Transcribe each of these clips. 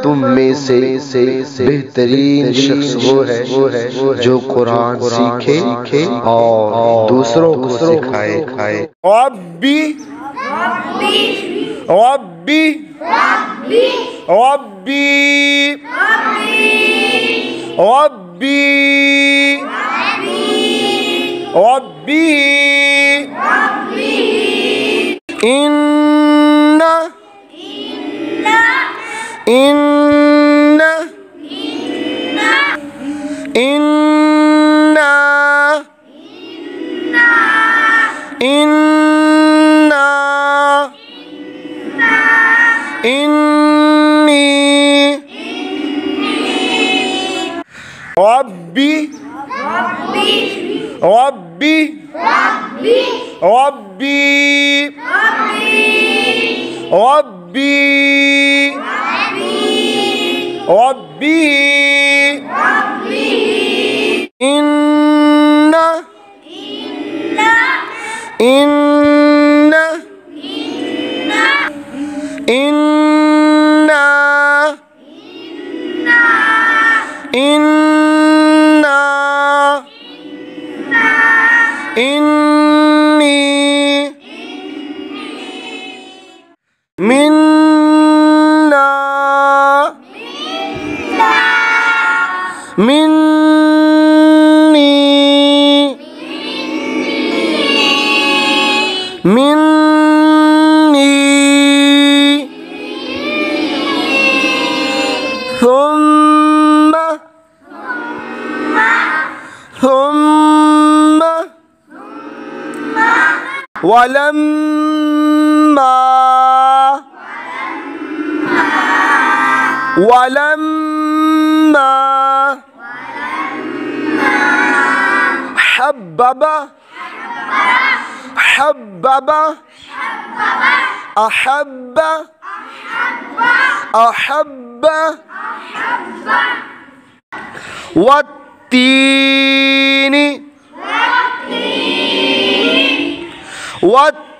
तुम में से बेहतरीन शख्स वो है जो कुरान सीखे और दूसरों को सिखाए। रब्बी रब्बी रब्बी रब्बी रब्बी इन्ना इन्ना इन्ना इन्ना इन्नी रब्बी रब्बी रब्बी रब्बी रब्बी इन्ना इन्ना इन्ना इन्ना इन्नी मिन्ना मिन्नी मिन्नी ثم ثم ولما ولما حبب حبب أحب أحب والتين والتين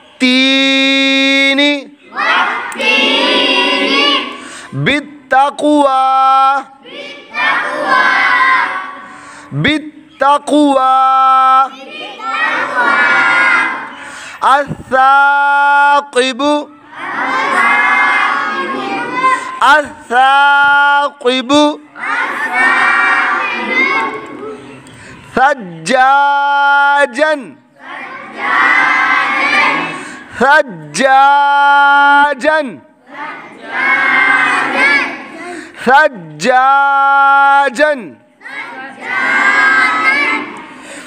بالتقوى بالتقوى الثاقب الثاقب ثجاجا ثجاجا ثجاجا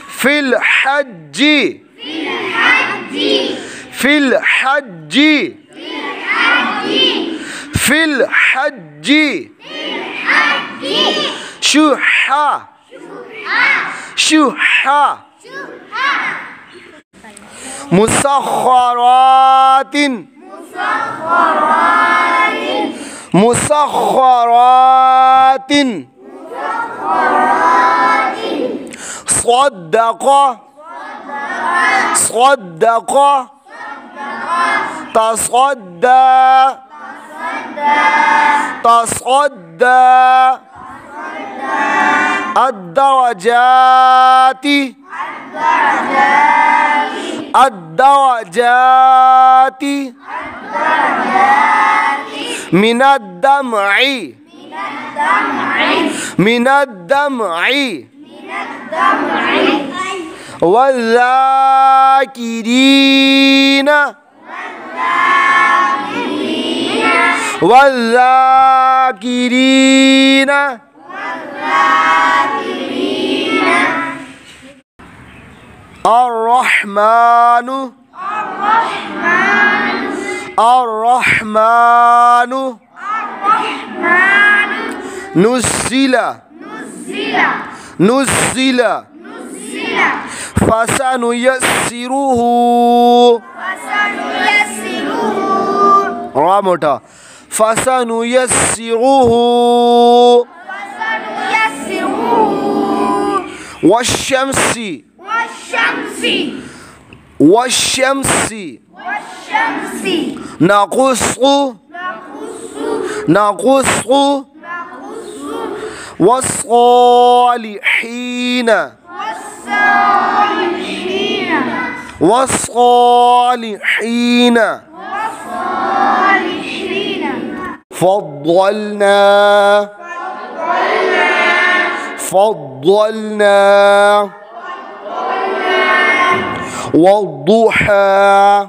في الحج في الحج في الحج شحا شحا مسخرات مسخرات صدق صدق تصدى تصدى الدرجات الدرجات من الدمع من الدمع والذاكرين والذاكرين الرحمن الرحمن نزل نزل فسنيسره را موٹا فسنيسره والشمس والشمس نقص والصالحين فضلنا والضحى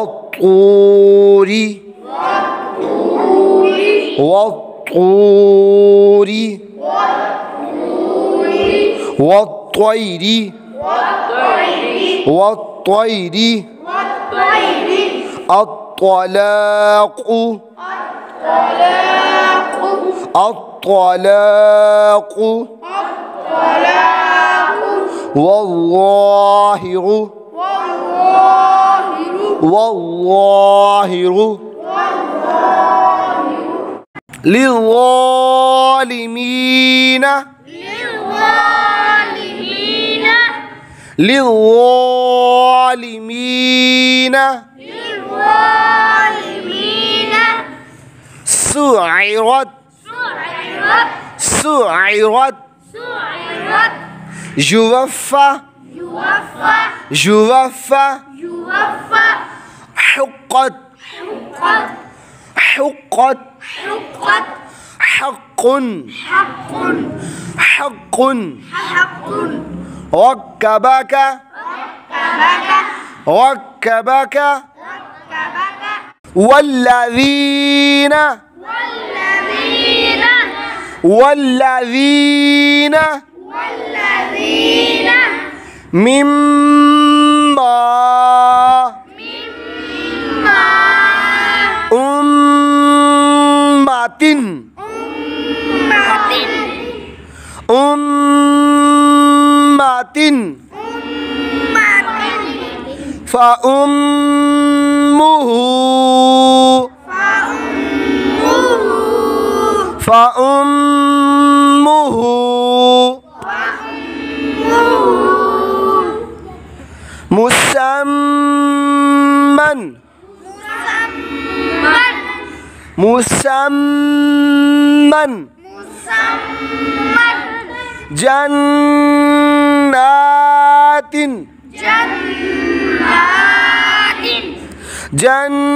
والطير الطلاق والظاهر للظالمين سعرت جوفة حقت حق ركبك والذين مما أمة فأمه مسمى جنات جنات